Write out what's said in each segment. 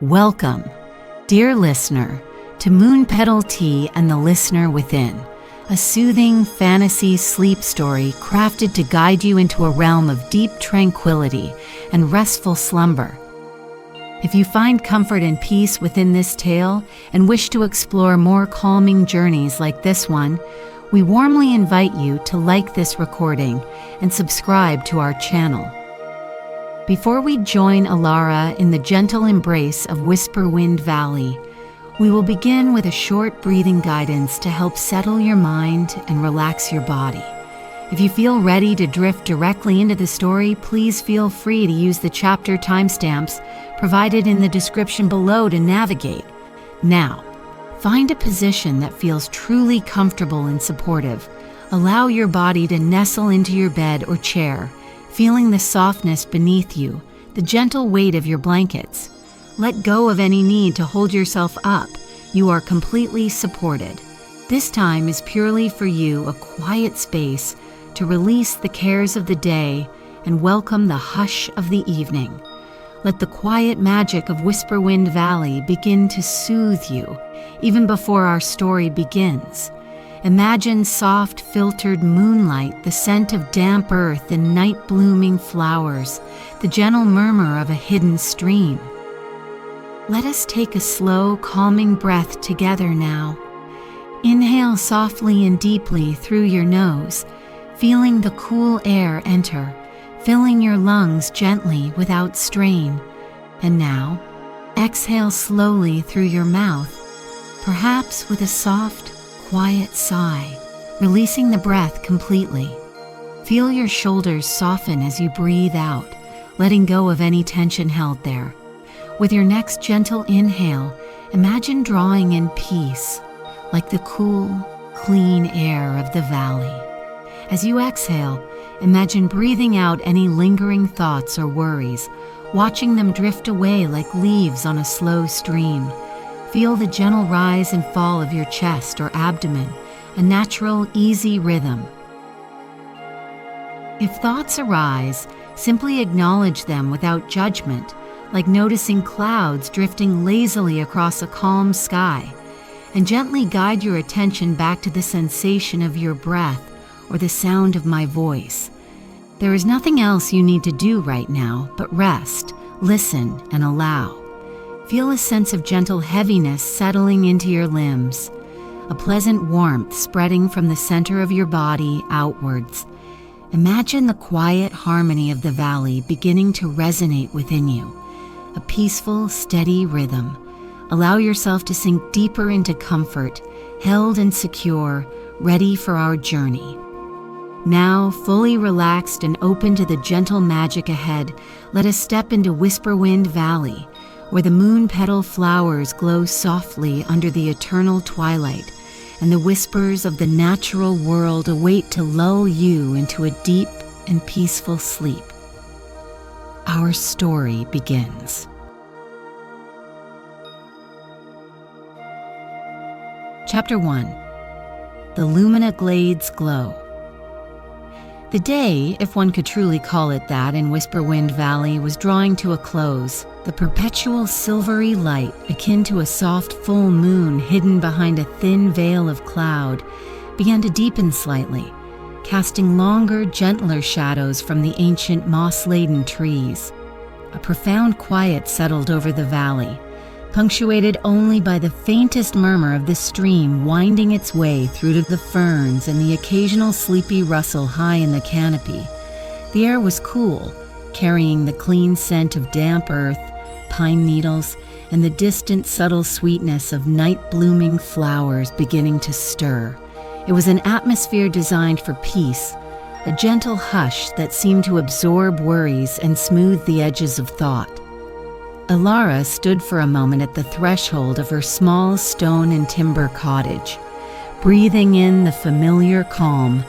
Welcome, dear listener, to Moonpetal Tea and the Listener Within, a soothing fantasy sleep story crafted to guide you into a realm of deep tranquility and restful slumber. If you find comfort and peace within this tale and wish to explore more calming journeys like this one, we warmly invite you to like this recording and subscribe to our channel. Before we join Elara in the gentle embrace of Whisperwind Valley, we will begin with a short breathing guidance to help settle your mind and relax your body. If you feel ready to drift directly into the story, please feel free to use the chapter timestamps provided in the description below to navigate. Now, find a position that feels truly comfortable and supportive. Allow your body to nestle into your bed or chair, feeling the softness beneath you, the gentle weight of your blankets. Let go of any need to hold yourself up. You are completely supported. This time is purely for you, a quiet space to release the cares of the day and welcome the hush of the evening. Let the quiet magic of Whisperwind Valley begin to soothe you, even before our story begins. Imagine soft, filtered moonlight, the scent of damp earth and night-blooming flowers, the gentle murmur of a hidden stream. Let us take a slow, calming breath together now. Inhale softly and deeply through your nose, feeling the cool air enter, filling your lungs gently without strain. And now, exhale slowly through your mouth, perhaps with a soft, quiet sigh, releasing the breath completely. Feel your shoulders soften as you breathe out, letting go of any tension held there. With your next gentle inhale, imagine drawing in peace, like the cool, clean air of the valley. As you exhale, imagine breathing out any lingering thoughts or worries, watching them drift away like leaves on a slow stream. Feel the gentle rise and fall of your chest or abdomen, a natural, easy rhythm. If thoughts arise, simply acknowledge them without judgment, like noticing clouds drifting lazily across a calm sky, and gently guide your attention back to the sensation of your breath or the sound of my voice. There is nothing else you need to do right now but rest, listen, and allow. Feel a sense of gentle heaviness settling into your limbs, a pleasant warmth spreading from the center of your body outwards. Imagine the quiet harmony of the valley beginning to resonate within you, a peaceful, steady rhythm. Allow yourself to sink deeper into comfort, held and secure, ready for our journey. Now, fully relaxed and open to the gentle magic ahead, let us step into Whisperwind Valley, where the moonpetal flowers glow softly under the eternal twilight, and the whispers of the natural world await to lull you into a deep and peaceful sleep. Our story begins. Chapter 1. The Lumina Glade's Glow. The day, if one could truly call it that, in Whisperwind Valley was drawing to a close. The perpetual silvery light, akin to a soft full moon hidden behind a thin veil of cloud, began to deepen slightly, casting longer, gentler shadows from the ancient moss-laden trees. A profound quiet settled over the valley, punctuated only by the faintest murmur of the stream winding its way through to the ferns and the occasional sleepy rustle high in the canopy. The air was cool, carrying the clean scent of damp earth, pine needles, and the distant subtle sweetness of night-blooming flowers beginning to stir. It was an atmosphere designed for peace, a gentle hush that seemed to absorb worries and smooth the edges of thought. Elara stood for a moment at the threshold of her small stone and timber cottage, breathing in the familiar calm.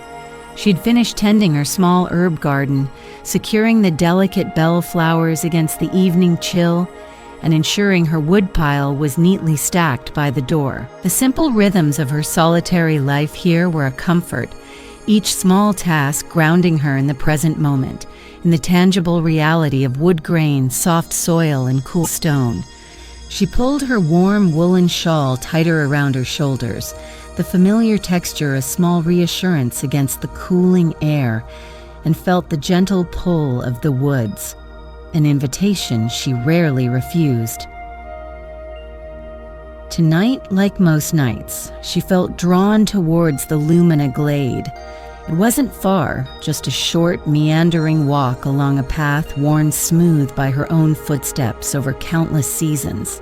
She'd finished tending her small herb garden, securing the delicate bellflowers against the evening chill, and ensuring her woodpile was neatly stacked by the door. The simple rhythms of her solitary life here were a comfort, each small task grounding her in the present moment, in the tangible reality of wood grain, soft soil, and cool stone. She pulled her warm woolen shawl tighter around her shoulders, the familiar texture a small reassurance against the cooling air, and felt the gentle pull of the woods, an invitation she rarely refused. Tonight, like most nights, she felt drawn towards the Lumina Glade. It wasn't far, just a short, meandering walk along a path worn smooth by her own footsteps over countless seasons.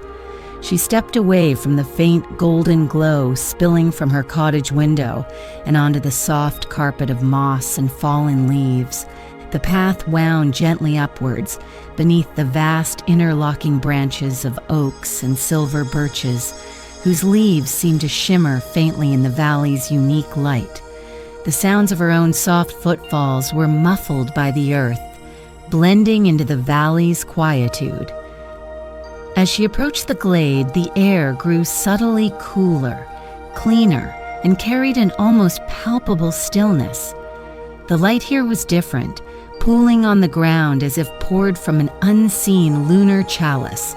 She stepped away from the faint golden glow spilling from her cottage window and onto the soft carpet of moss and fallen leaves. The path wound gently upwards beneath the vast interlocking branches of oaks and silver birches, whose leaves seemed to shimmer faintly in the valley's unique light. The sounds of her own soft footfalls were muffled by the earth, blending into the valley's quietude. As she approached the glade, the air grew subtly cooler, cleaner, and carried an almost palpable stillness. The light here was different, pooling on the ground as if poured from an unseen lunar chalice.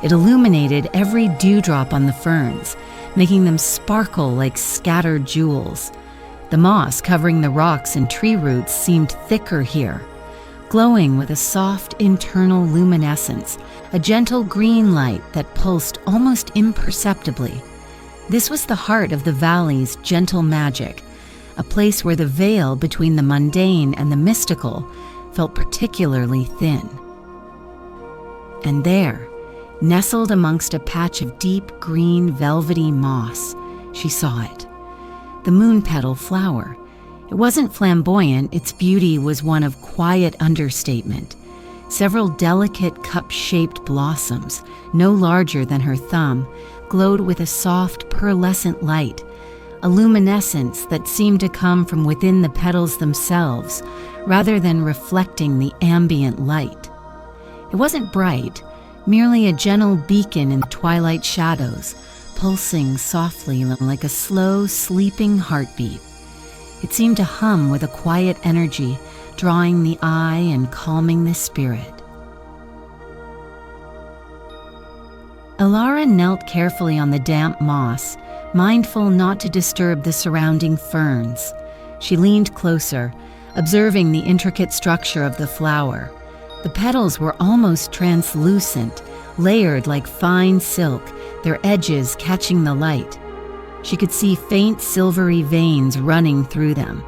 It illuminated every dewdrop on the ferns, making them sparkle like scattered jewels. The moss covering the rocks and tree roots seemed thicker here, glowing with a soft internal luminescence, a gentle green light that pulsed almost imperceptibly. This was the heart of the valley's gentle magic, a place where the veil between the mundane and the mystical felt particularly thin. And there, nestled amongst a patch of deep green velvety moss, she saw it. The moonpetal flower. It wasn't flamboyant, its beauty was one of quiet understatement. Several delicate cup-shaped blossoms, no larger than her thumb, glowed with a soft pearlescent light, a luminescence that seemed to come from within the petals themselves, rather than reflecting the ambient light. It wasn't bright, merely a gentle beacon in the twilight shadows, pulsing softly like a slow, sleeping heartbeat. It seemed to hum with a quiet energy, drawing the eye and calming the spirit. Elara knelt carefully on the damp moss, mindful not to disturb the surrounding ferns. She leaned closer, observing the intricate structure of the flower. The petals were almost translucent, layered like fine silk, their edges catching the light. She could see faint silvery veins running through them.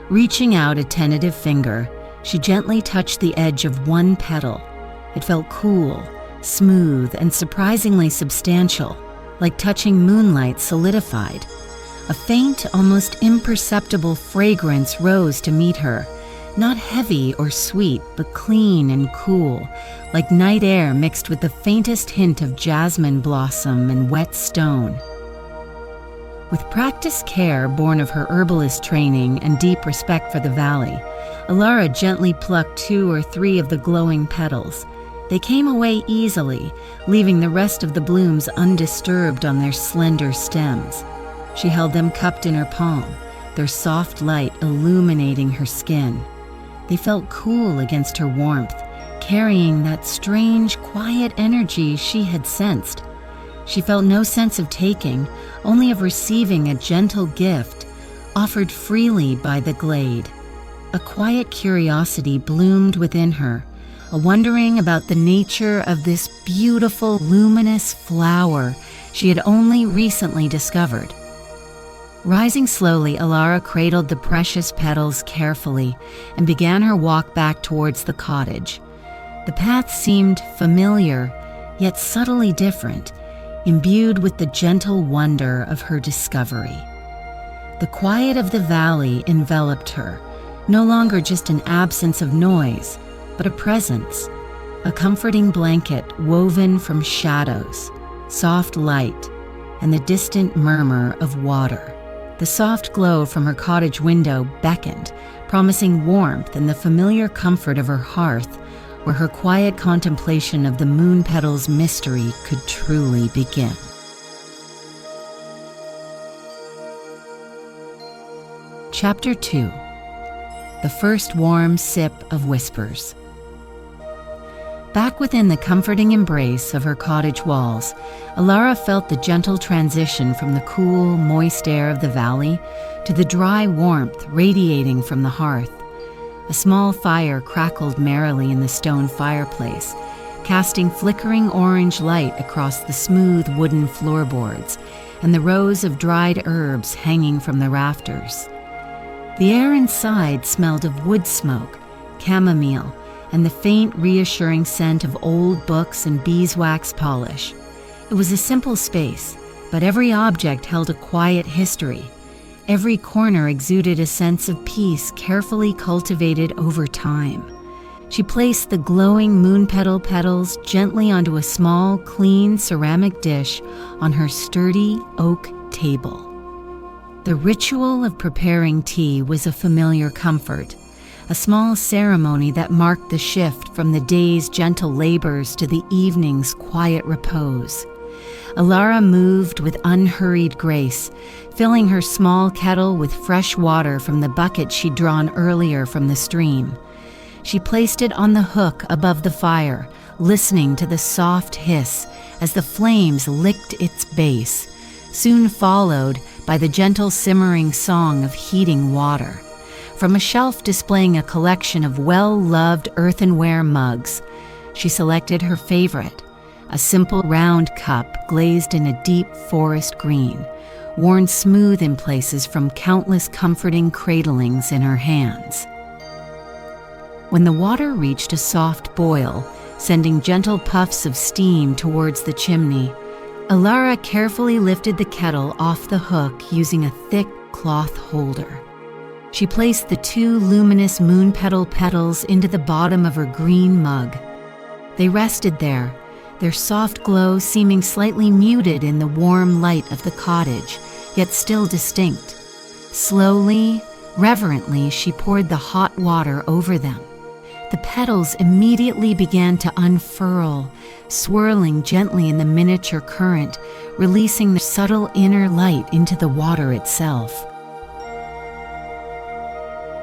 Reaching out a tentative finger, she gently touched the edge of one petal. It felt cool, smooth, and surprisingly substantial, like touching moonlight solidified. A faint, almost imperceptible fragrance rose to meet her, not heavy or sweet, but clean and cool, like night air mixed with the faintest hint of jasmine blossom and wet stone. With practiced care born of her herbalist training and deep respect for the valley, Elara gently plucked 2 or 3 of the glowing petals. They came away easily, leaving the rest of the blooms undisturbed on their slender stems. She held them cupped in her palm, their soft light illuminating her skin. They felt cool against her warmth, carrying that strange, quiet energy she had sensed. She felt no sense of taking, only of receiving a gentle gift, offered freely by the glade. A quiet curiosity bloomed within her, a wondering about the nature of this beautiful, luminous flower she had only recently discovered. Rising slowly, Elara cradled the precious petals carefully and began her walk back towards the cottage. The path seemed familiar, yet subtly different, imbued with the gentle wonder of her discovery. The quiet of the valley enveloped her, no longer just an absence of noise, but a presence, a comforting blanket woven from shadows, soft light, and the distant murmur of water. The soft glow from her cottage window beckoned, promising warmth and the familiar comfort of her hearth, where her quiet contemplation of the moonpetal's mystery could truly begin. Chapter 2. The First Warm Sip of Whispers. Back within the comforting embrace of her cottage walls, Elara felt the gentle transition from the cool, moist air of the valley to the dry warmth radiating from the hearth. A small fire crackled merrily in the stone fireplace, casting flickering orange light across the smooth wooden floorboards and the rows of dried herbs hanging from the rafters. The air inside smelled of wood smoke, chamomile, and the faint, reassuring scent of old books and beeswax polish. It was a simple space, but every object held a quiet history. Every corner exuded a sense of peace carefully cultivated over time. She placed the glowing moonpetal petals gently onto a small, clean ceramic dish on her sturdy oak table. The ritual of preparing tea was a familiar comfort, a small ceremony that marked the shift from the day's gentle labors to the evening's quiet repose. Elara moved with unhurried grace, filling her small kettle with fresh water from the bucket she'd drawn earlier from the stream. She placed it on the hook above the fire, listening to the soft hiss as the flames licked its base, soon followed by the gentle simmering song of heating water. From a shelf displaying a collection of well-loved earthenware mugs, she selected her favorite, a simple round cup glazed in a deep forest green, worn smooth in places from countless comforting cradlings in her hands. When the water reached a soft boil, sending gentle puffs of steam towards the chimney, Elara carefully lifted the kettle off the hook using a thick cloth holder. She placed the 2 luminous moonpetal petals into the bottom of her green mug. They rested there, their soft glow seeming slightly muted in the warm light of the cottage, yet still distinct. Slowly, reverently, she poured the hot water over them. The petals immediately began to unfurl, swirling gently in the miniature current, releasing the subtle inner light into the water itself.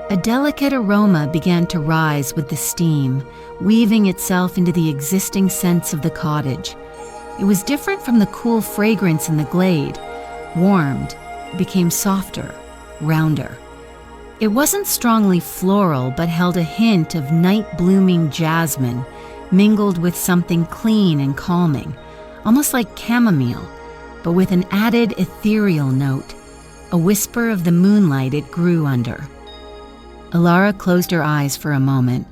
A delicate aroma began to rise with the steam, weaving itself into the existing scents of the cottage. It was different from the cool fragrance in the glade. Warmed, it became softer, rounder. It wasn't strongly floral, but held a hint of night-blooming jasmine, mingled with something clean and calming, almost like chamomile, but with an added ethereal note, a whisper of the moonlight it grew under. Elara closed her eyes for a moment,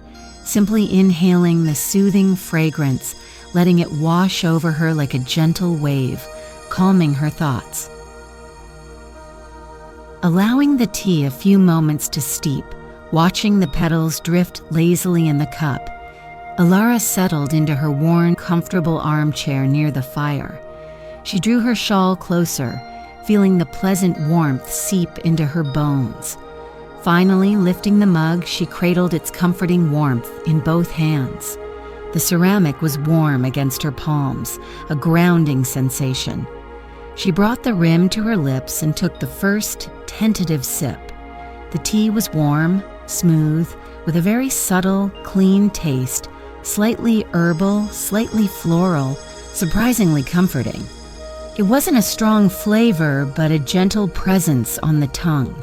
simply inhaling the soothing fragrance, letting it wash over her like a gentle wave, calming her thoughts. Allowing the tea a few moments to steep, watching the petals drift lazily in the cup, Elara settled into her worn, comfortable armchair near the fire. She drew her shawl closer, feeling the pleasant warmth seep into her bones. Finally, lifting the mug, she cradled its comforting warmth in both hands. The ceramic was warm against her palms, a grounding sensation. She brought the rim to her lips and took the first tentative sip. The tea was warm, smooth, with a very subtle, clean taste, slightly herbal, slightly floral, surprisingly comforting. It wasn't a strong flavor, but a gentle presence on the tongue.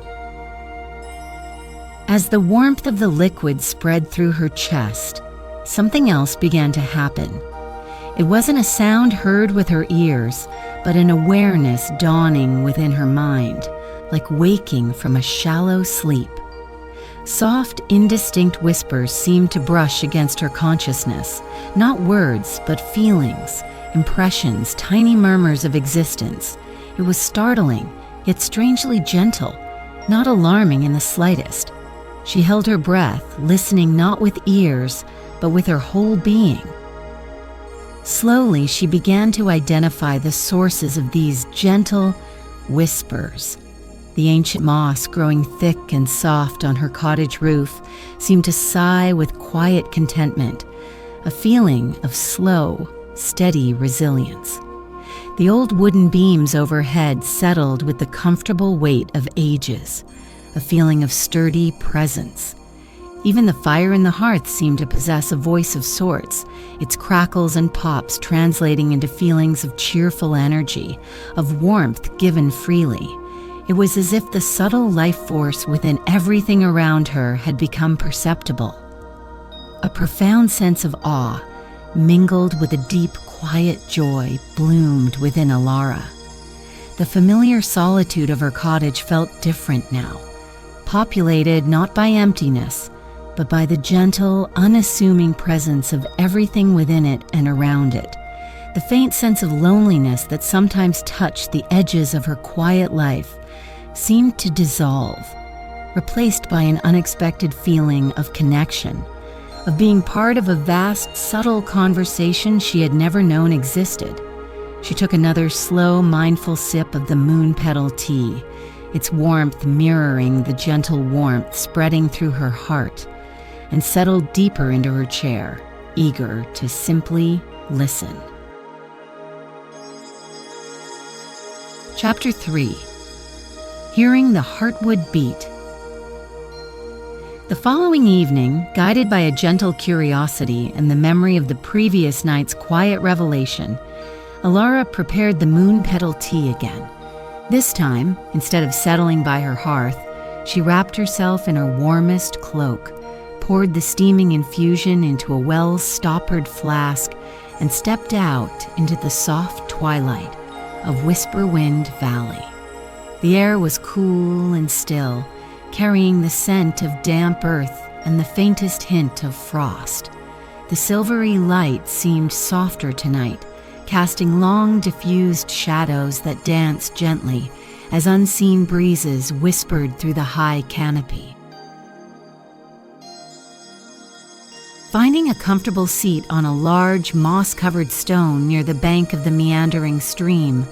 As the warmth of the liquid spread through her chest, something else began to happen. It wasn't a sound heard with her ears, but an awareness dawning within her mind, like waking from a shallow sleep. Soft, indistinct whispers seemed to brush against her consciousness, not words, but feelings, impressions, tiny murmurs of existence. It was startling, yet strangely gentle, not alarming in the slightest. She held her breath, listening not with ears, but with her whole being. Slowly, she began to identify the sources of these gentle whispers. The ancient moss, growing thick and soft on her cottage roof, seemed to sigh with quiet contentment, a feeling of slow, steady resilience. The old wooden beams overhead settled with the comfortable weight of ages, a feeling of sturdy presence. Even the fire in the hearth seemed to possess a voice of sorts, its crackles and pops translating into feelings of cheerful energy, of warmth given freely. It was as if the subtle life force within everything around her had become perceptible. A profound sense of awe, mingled with a deep, quiet joy, bloomed within Elara. The familiar solitude of her cottage felt different now, populated not by emptiness, but by the gentle, unassuming presence of everything within it and around it. The faint sense of loneliness that sometimes touched the edges of her quiet life seemed to dissolve, replaced by an unexpected feeling of connection, of being part of a vast, subtle conversation she had never known existed. She took another slow, mindful sip of the Moonpetal Tea, its warmth mirroring the gentle warmth spreading through her heart, and settled deeper into her chair, eager to simply listen. Chapter 3. Hearing the Heartwood Beat. The following evening, guided by a gentle curiosity and the memory of the previous night's quiet revelation, Elara prepared the Moonpetal Tea again. This time, instead of settling by her hearth, she wrapped herself in her warmest cloak, poured the steaming infusion into a well-stoppered flask, and stepped out into the soft twilight of Whisperwind Valley. The air was cool and still, carrying the scent of damp earth and the faintest hint of frost. The silvery light seemed softer tonight, casting long diffused shadows that danced gently as unseen breezes whispered through the high canopy. Finding a comfortable seat on a large, moss-covered stone near the bank of the meandering stream,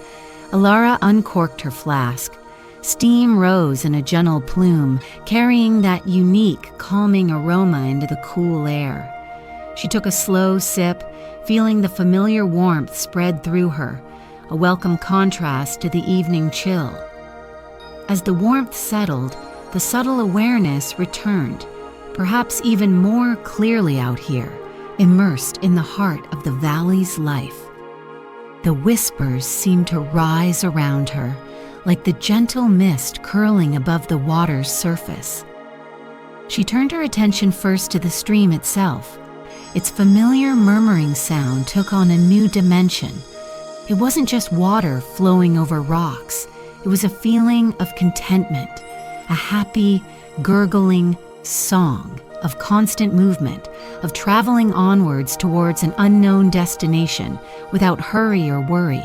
Elara uncorked her flask. Steam rose in a gentle plume, carrying that unique, calming aroma into the cool air. She took a slow sip, feeling the familiar warmth spread through her, a welcome contrast to the evening chill. As the warmth settled, the subtle awareness returned, perhaps even more clearly out here, immersed in the heart of the valley's life. The whispers seemed to rise around her, like the gentle mist curling above the water's surface. She turned her attention first to the stream itself. Its familiar murmuring sound took on a new dimension. It wasn't just water flowing over rocks. It was a feeling of contentment, a happy, gurgling song of constant movement, of traveling onwards towards an unknown destination without hurry or worry.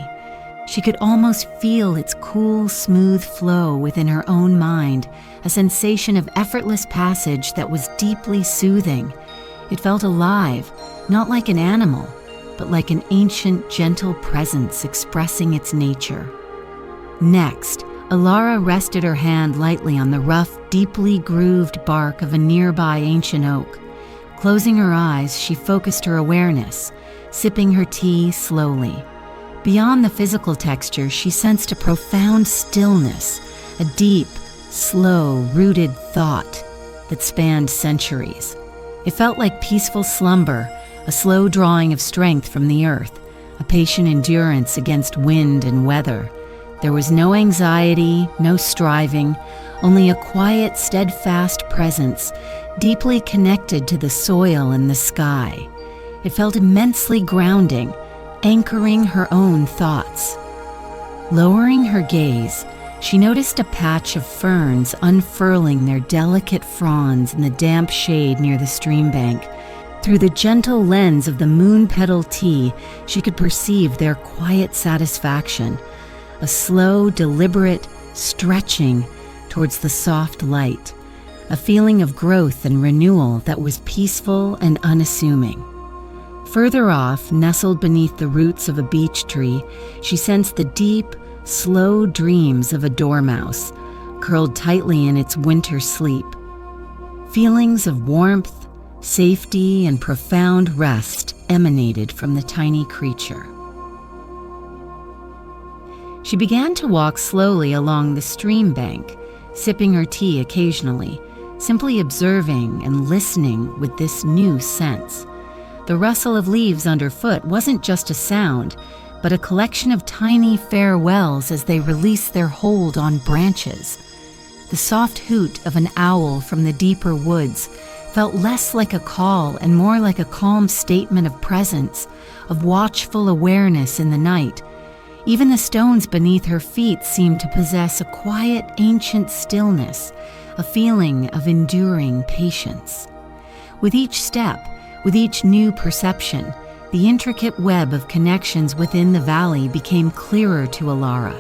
She could almost feel its cool, smooth flow within her own mind, a sensation of effortless passage that was deeply soothing. It felt alive, not like an animal, but like an ancient, gentle presence expressing its nature. Next, Elara rested her hand lightly on the rough, deeply grooved bark of a nearby ancient oak. Closing her eyes, she focused her awareness, sipping her tea slowly. Beyond the physical texture, she sensed a profound stillness, a deep, slow, rooted thought that spanned centuries. It felt like peaceful slumber, a slow drawing of strength from the earth, a patient endurance against wind and weather. There was no anxiety, no striving, only a quiet, steadfast presence, deeply connected to the soil and the sky. It felt immensely grounding, anchoring her own thoughts. Lowering her gaze, she noticed a patch of ferns unfurling their delicate fronds in the damp shade near the stream bank. Through the gentle lens of the Moonpetal Tea, she could perceive their quiet satisfaction, a slow, deliberate stretching towards the soft light, a feeling of growth and renewal that was peaceful and unassuming. Further off, nestled beneath the roots of a beech tree, she sensed the deep, slow dreams of a dormouse, curled tightly in its winter sleep. Feelings of warmth, safety, and profound rest emanated from the tiny creature. She began to walk slowly along the stream bank, sipping her tea occasionally, simply observing and listening with this new sense. The rustle of leaves underfoot wasn't just a sound, but a collection of tiny farewells as they released their hold on branches. The soft hoot of an owl from the deeper woods felt less like a call and more like a calm statement of presence, of watchful awareness in the night. Even the stones beneath her feet seemed to possess a quiet, ancient stillness, a feeling of enduring patience. With each step, with each new perception, the intricate web of connections within the valley became clearer to Elara.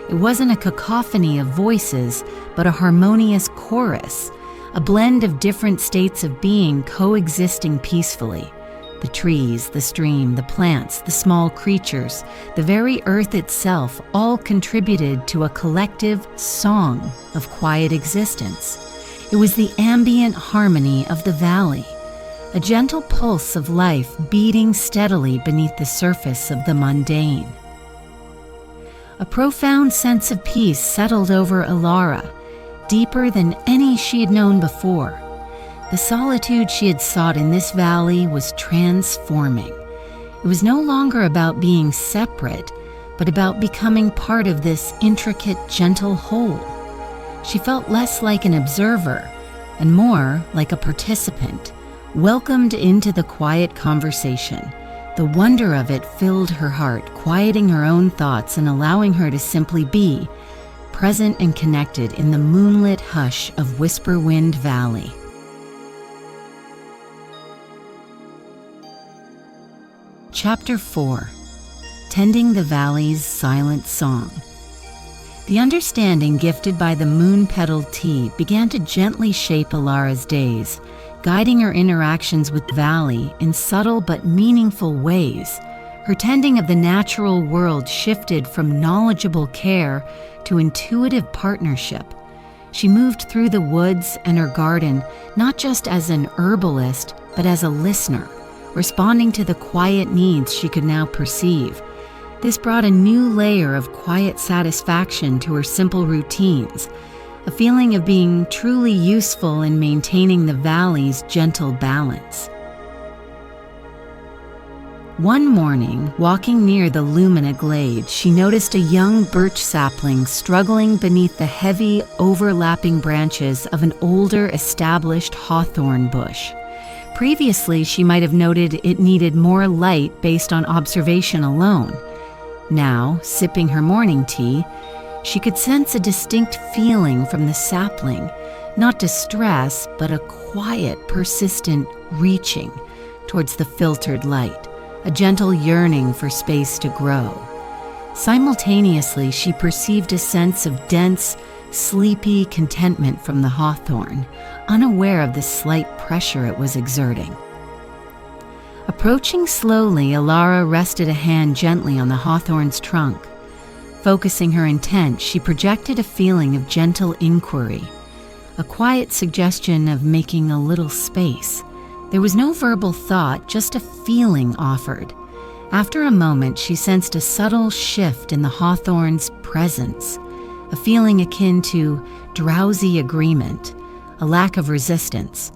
It wasn't a cacophony of voices, but a harmonious chorus, a blend of different states of being coexisting peacefully. The trees, the stream, the plants, the small creatures, the very earth itself all contributed to a collective song of quiet existence. It was the ambient harmony of the valley, a gentle pulse of life beating steadily beneath the surface of the mundane. A profound sense of peace settled over Elara, deeper than any she had known before. The solitude she had sought in this valley was transforming. It was no longer about being separate, but about becoming part of this intricate, gentle whole. She felt less like an observer and more like a participant, welcomed into the quiet conversation. The wonder of it filled her heart, quieting her own thoughts and allowing her to simply be, present and connected in the moonlit hush of Whisperwind Valley. Chapter 4. Tending the Valley's Silent Song. The understanding gifted by the Moonpetal Tea began to gently shape Elara's days, guiding her interactions with the valley in subtle but meaningful ways. Her tending of the natural world shifted from knowledgeable care to intuitive partnership. She moved through the woods and her garden not just as an herbalist, but as a listener, responding to the quiet needs she could now perceive. This brought a new layer of quiet satisfaction to her simple routines, a feeling of being truly useful in maintaining the valley's gentle balance. One morning, walking near the Lumina Glade, she noticed a young birch sapling struggling beneath the heavy, overlapping branches of an older, established hawthorn bush. Previously, she might have noted it needed more light based on observation alone. Now, sipping her morning tea, she could sense a distinct feeling from the sapling, not distress, but a quiet, persistent reaching towards the filtered light, a gentle yearning for space to grow. Simultaneously, she perceived a sense of dense, sleepy contentment from the hawthorn, unaware of the slight pressure it was exerting. Approaching slowly, Elara rested a hand gently on the hawthorn's trunk. Focusing her intent, she projected a feeling of gentle inquiry, a quiet suggestion of making a little space. There was no verbal thought, just a feeling offered. After a moment, she sensed a subtle shift in the hawthorn's presence, a feeling akin to drowsy agreement, a lack of resistance.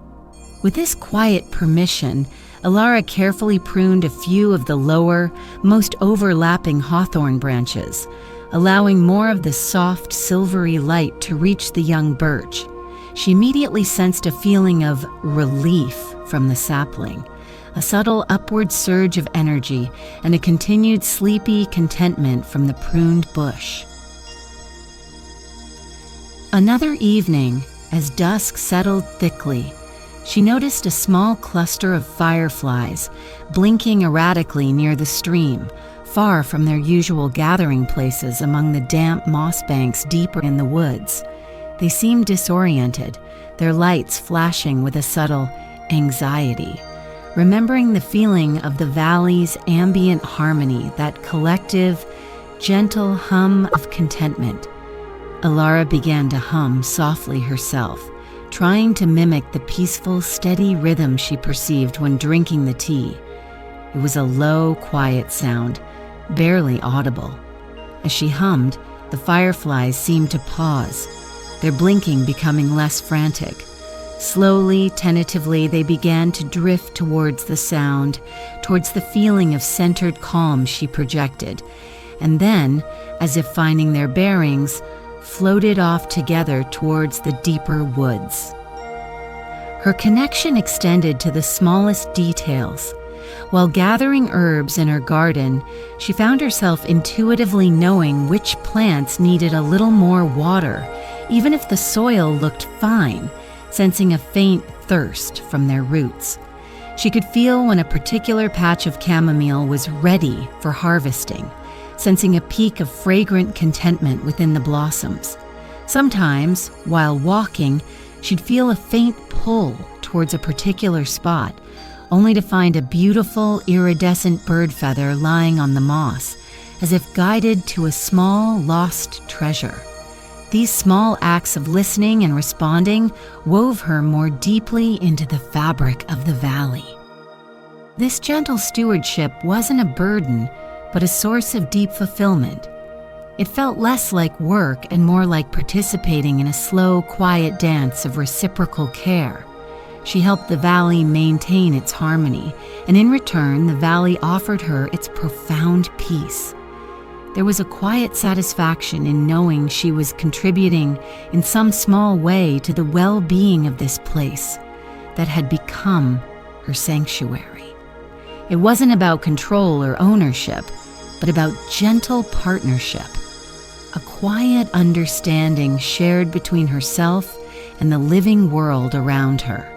With this quiet permission, Elara carefully pruned a few of the lower, most overlapping hawthorn branches, allowing more of the soft, silvery light to reach the young birch. She immediately sensed a feeling of relief from the sapling, a subtle upward surge of energy, and a continued sleepy contentment from the pruned bush. Another evening, as dusk settled thickly, she noticed a small cluster of fireflies blinking erratically near the stream, far from their usual gathering places among the damp moss banks deeper in the woods. They seemed disoriented, their lights flashing with a subtle anxiety. Remembering the feeling of the valley's ambient harmony, that collective, gentle hum of contentment, Elara began to hum softly herself, trying to mimic the peaceful, steady rhythm she perceived when drinking the tea. It was a low, quiet sound, barely audible. As she hummed, the fireflies seemed to pause, their blinking becoming less frantic. Slowly, tentatively, they began to drift towards the sound, towards the feeling of centered calm she projected, and then, as if finding their bearings, floated off together towards the deeper woods. Her connection extended to the smallest details. While gathering herbs in her garden, she found herself intuitively knowing which plants needed a little more water, even if the soil looked fine, sensing a faint thirst from their roots. She could feel when a particular patch of chamomile was ready for harvesting, sensing a peak of fragrant contentment within the blossoms. Sometimes, while walking, she'd feel a faint pull towards a particular spot, only to find a beautiful iridescent bird feather lying on the moss, as if guided to a small lost treasure. These small acts of listening and responding wove her more deeply into the fabric of the valley. This gentle stewardship wasn't a burden, but a source of deep fulfillment. It felt less like work and more like participating in a slow, quiet dance of reciprocal care. She helped the valley maintain its harmony, and in return, the valley offered her its profound peace. There was a quiet satisfaction in knowing she was contributing in some small way to the well-being of this place that had become her sanctuary. It wasn't about control or ownership, but about gentle partnership, a quiet understanding shared between herself and the living world around her.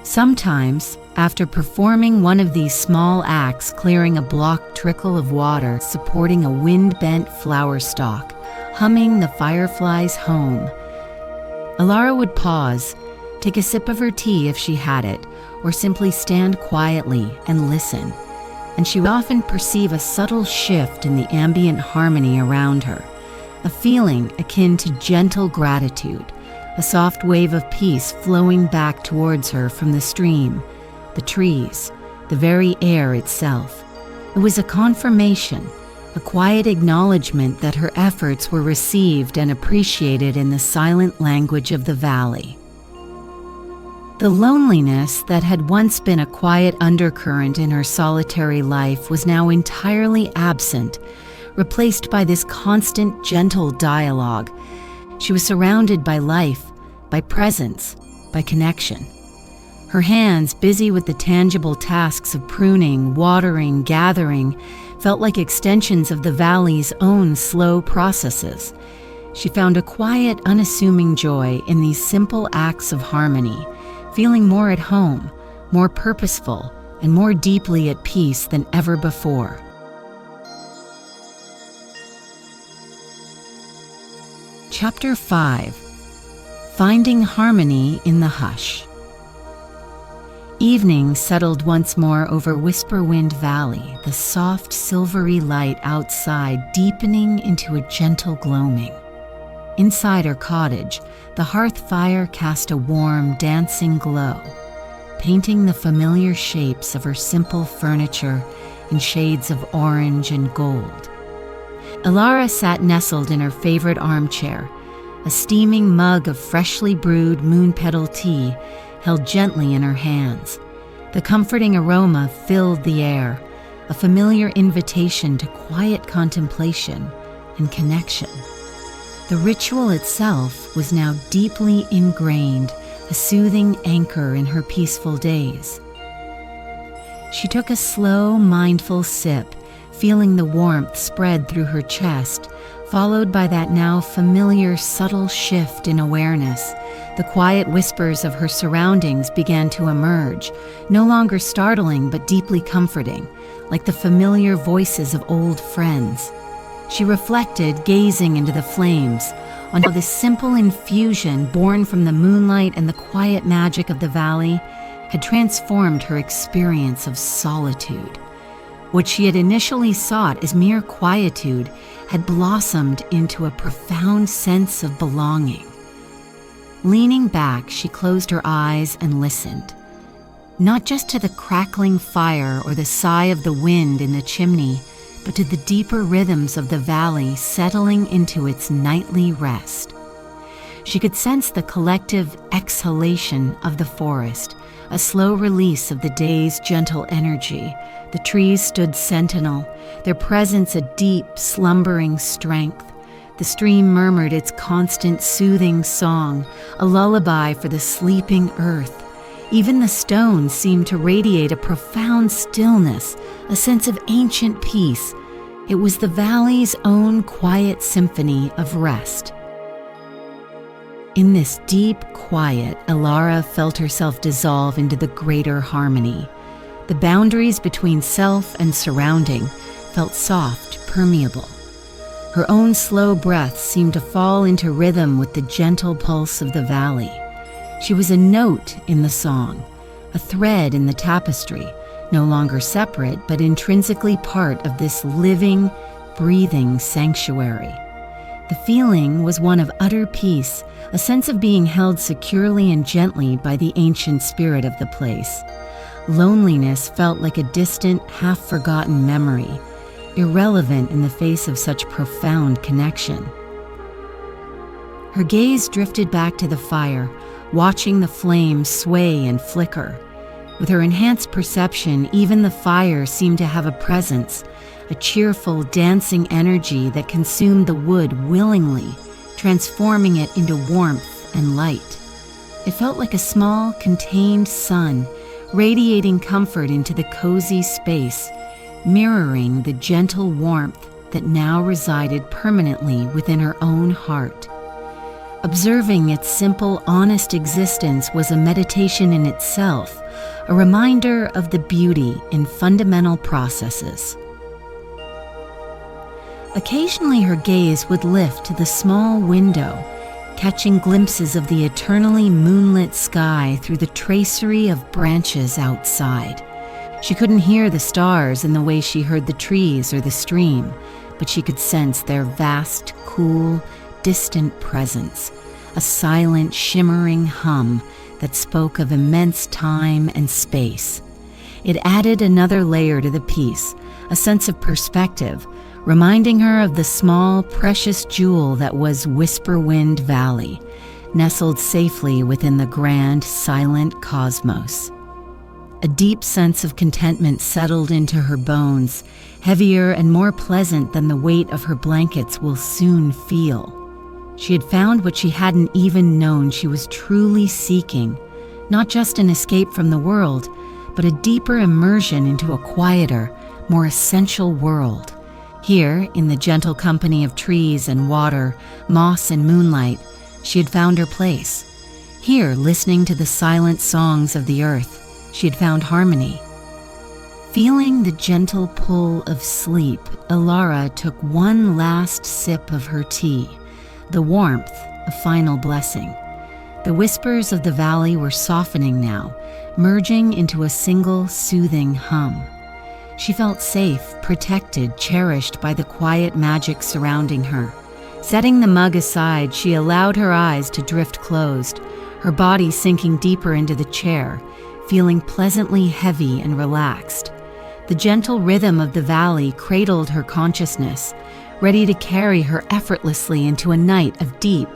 Sometimes, after performing one of these small acts, clearing a blocked trickle of water, supporting a wind-bent flower stalk, humming the firefly's home, Elara would pause, take a sip of her tea if she had it, or simply stand quietly and listen, and she would often perceive a subtle shift in the ambient harmony around her, a feeling akin to gentle gratitude, a soft wave of peace flowing back towards her from the stream, the trees, the very air itself. It was a confirmation, a quiet acknowledgement that her efforts were received and appreciated in the silent language of the valley. The loneliness that had once been a quiet undercurrent in her solitary life was now entirely absent, replaced by this constant, gentle dialogue. She was surrounded by life, by presence, by connection. Her hands, busy with the tangible tasks of pruning, watering, gathering, felt like extensions of the valley's own slow processes. She found a quiet, unassuming joy in these simple acts of harmony, feeling more at home, more purposeful, and more deeply at peace than ever before. Chapter 5. Finding Harmony in the Hush. Evening settled once more over Whisperwind Valley, the soft, silvery light outside deepening into a gentle gloaming. Inside her cottage, the hearth fire cast a warm, dancing glow, painting the familiar shapes of her simple furniture in shades of orange and gold. Elara sat nestled in her favorite armchair, a steaming mug of freshly brewed Moonpetal Tea held gently in her hands. The comforting aroma filled the air, a familiar invitation to quiet contemplation and connection. The ritual itself was now deeply ingrained, a soothing anchor in her peaceful days. She took a slow, mindful sip, feeling the warmth spread through her chest, followed by that now familiar subtle shift in awareness. The quiet whispers of her surroundings began to emerge, no longer startling but deeply comforting, like the familiar voices of old friends. She reflected, gazing into the flames, on how this simple infusion born from the moonlight and the quiet magic of the valley had transformed her experience of solitude. What she had initially sought as mere quietude had blossomed into a profound sense of belonging. Leaning back, she closed her eyes and listened, not just to the crackling fire or the sigh of the wind in the chimney, but to the deeper rhythms of the valley settling into its nightly rest. She could sense the collective exhalation of the forest, a slow release of the day's gentle energy. The trees stood sentinel, their presence a deep, slumbering strength. The stream murmured its constant, soothing song, a lullaby for the sleeping earth. Even the stones seemed to radiate a profound stillness, a sense of ancient peace. It was the valley's own quiet symphony of rest. In this deep quiet, Elara felt herself dissolve into the greater harmony. The boundaries between self and surrounding felt soft, permeable. Her own slow breath seemed to fall into rhythm with the gentle pulse of the valley. She was a note in the song, a thread in the tapestry, no longer separate but intrinsically part of this living, breathing sanctuary. The feeling was one of utter peace, a sense of being held securely and gently by the ancient spirit of the place. Loneliness felt like a distant, half-forgotten memory, irrelevant in the face of such profound connection. Her gaze drifted back to the fire, watching the flames sway and flicker. With her enhanced perception, even the fire seemed to have a presence, a cheerful, dancing energy that consumed the wood willingly, transforming it into warmth and light. It felt like a small, contained sun, radiating comfort into the cozy space, mirroring the gentle warmth that now resided permanently within her own heart. Observing its simple, honest existence was a meditation in itself, a reminder of the beauty in fundamental processes. Occasionally her gaze would lift to the small window, catching glimpses of the eternally moonlit sky through the tracery of branches outside. She couldn't hear the stars in the way she heard the trees or the stream, but she could sense their vast, cool, distant presence, a silent, shimmering hum that spoke of immense time and space. It added another layer to the piece, a sense of perspective, reminding her of the small, precious jewel that was Whisperwind Valley, nestled safely within the grand, silent cosmos. A deep sense of contentment settled into her bones, heavier and more pleasant than the weight of her blankets will soon feel. She had found what she hadn't even known she was truly seeking, not just an escape from the world, but a deeper immersion into a quieter, more essential world. Here, in the gentle company of trees and water, moss and moonlight, she had found her place. Here, listening to the silent songs of the earth, she had found harmony. Feeling the gentle pull of sleep, Elara took one last sip of her tea, the warmth, a final blessing. The whispers of the valley were softening now, merging into a single soothing hum. She felt safe, protected, cherished by the quiet magic surrounding her. Setting the mug aside, she allowed her eyes to drift closed, her body sinking deeper into the chair, feeling pleasantly heavy and relaxed. The gentle rhythm of the valley cradled her consciousness, ready to carry her effortlessly into a night of deep,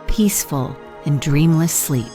peaceful, and dreamless sleep.